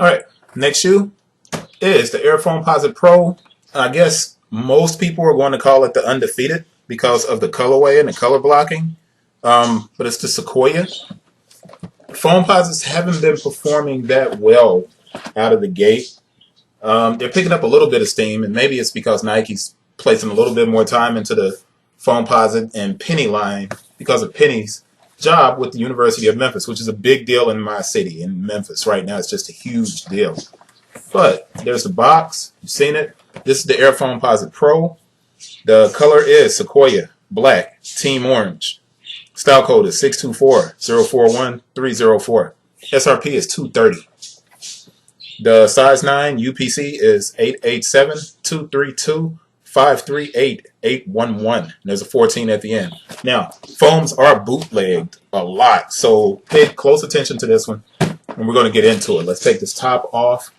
All right, next shoe is the Air Foamposite Pro. I guess most people are going to call it the Undefeated because of the colorway and the color blocking. But it's the Sequoia. Foamposites haven't been performing that well out of the gate. They're picking up a little bit of steam, and maybe it's because Nike's placing a little bit more time into the Foamposite and Penny line because of Penny's job with the University of Memphis, which is a big deal in my city, in Memphis. Right now, it's just a huge deal. But there's the box. You've seen it. This is the Air Foamposite Pro. The color is Sequoia, black, team orange. Style code is 624-041-304. SRP is $230. The size 9 UPC is 887-232-538-811. There's a 14 at the end. Now, foams are bootlegged a lot, so pay close attention to this one, and we're going to get into it. Let's take this top off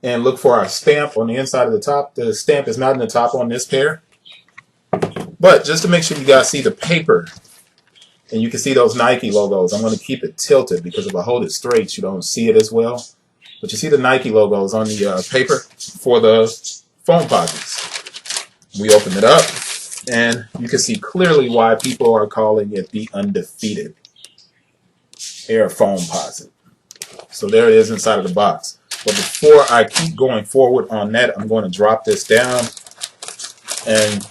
and look for our stamp on the inside of the top. The stamp is not in the top on this pair, but just to make sure you guys see the paper, and you can see those Nike logos. I'm going to keep it tilted because if I hold it straight, you don't see it as well. But you see the Nike logos on the paper for the Foamposites. We open it up, and you can see clearly why people are calling it the Undefeated Air Foamposite. So there it is inside of the box. But before I keep going forward on that, I'm going to drop this down and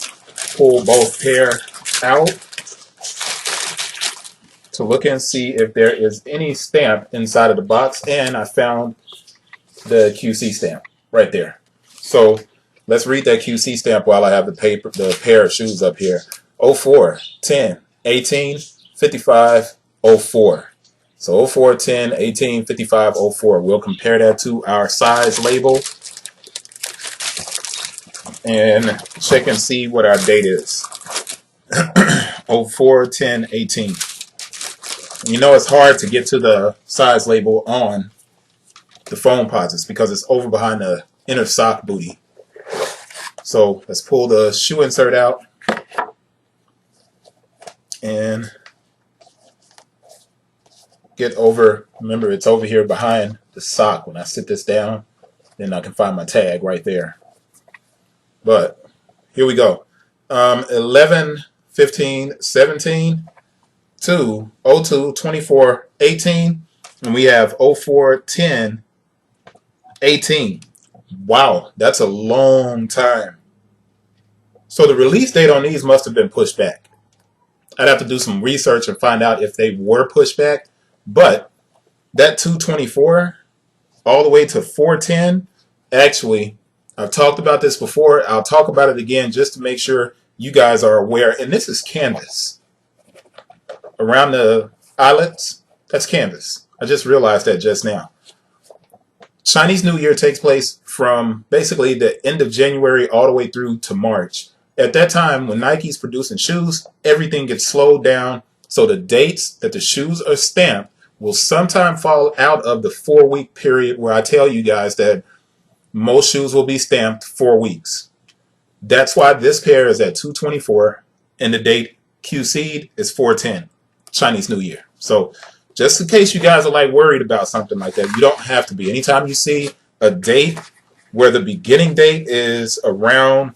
pull both pair out to look and see if there is any stamp inside of the box, and I found the QC stamp right there. So let's read that QC stamp while I have the pair of shoes up here. 04, 10, 18, 55, 04. So 04, 10, 18, 55, 04. We'll compare that to our size label and check and see what our date is. 04, 10, 18. You know it's hard to get to the size label on the Foamposites because it's over behind the inner sock booty. So let's pull the shoe insert out and get over. Remember, it's over here behind the sock. When I sit this down, then I can find my tag right there. But here we go. 11, 15, 17 to 02, 24, 18, and we have 04, 10, 18. Wow, that's a long time. So the release date on these must have been pushed back. I'd have to do some research and find out if they were pushed back. But that 224 all the way to 410, actually, I've talked about this before. I'll talk about it again just to make sure you guys are aware. And this is canvas. Around the eyelets, that's canvas. I just realized that just now. Chinese New Year takes place from basically the end of January all the way through to March. At that time, when Nike's producing shoes, everything gets slowed down. So the dates that the shoes are stamped will sometime fall out of the 4-week period where I tell you guys that most shoes will be stamped 4 weeks. That's why this pair is at 224 and the date QC'd is 410, Chinese New Year. So just in case you guys are like worried about something like that, you don't have to be. Anytime you see a date where the beginning date is around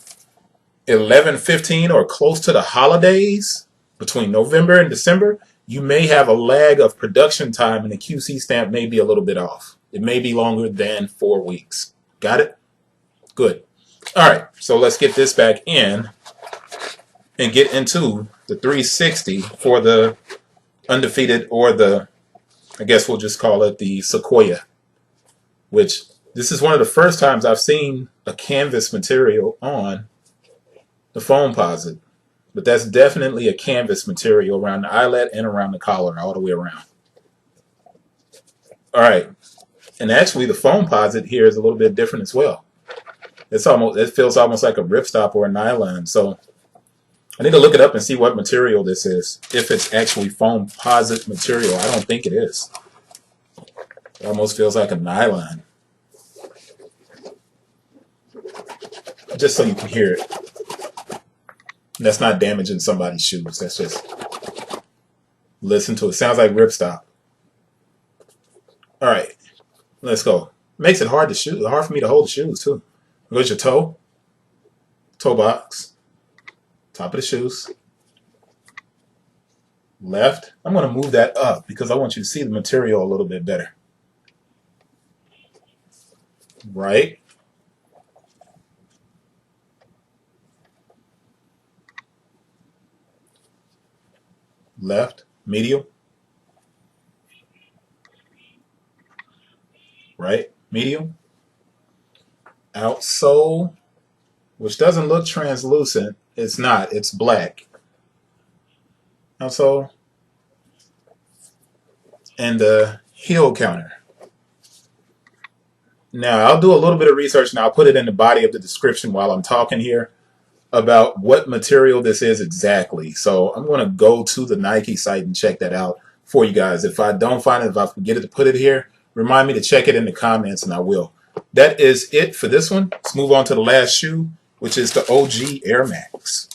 11/15 or close to the holidays between November and December, you may have a lag of production time and the QC stamp may be a little bit off. It may be longer than 4 weeks. Got it? Good. All right, so let's get this back in and get into the 360 for the Undefeated, or the, I guess we'll just call it the Sequoia, which this is one of the first times I've seen a canvas material on the Foamposite. But that's definitely a canvas material around the eyelet and around the collar, all the way around. All right, and actually the Foamposite here is a little bit different as well. It feels almost like a ripstop or a nylon. So I need to look it up and see what material this is. If it's actually Foamposite material, I don't think it is. It almost feels like a nylon. Just so you can hear it. That's not damaging somebody's shoes. That's just listen to it. Sounds like ripstop. All right, let's go. Makes it hard for me to hold the shoes too. There's your toe box, top of the shoes, left. I'm going to move that up because I want you to see the material a little bit better. Right, left, medial, right, medial, outsole, which doesn't look translucent. It's not. It's black. Outsole, and the heel counter. Now, I'll do a little bit of research and I'll put it in the body of the description while I'm talking here about what material this is exactly. So I'm going to go to the Nike site and check that out for you guys. If I don't find it, if I forget to put it here, remind me to check it in the comments and I will. That is it for this one. Let's move on to the last shoe, which is the OG Air Max.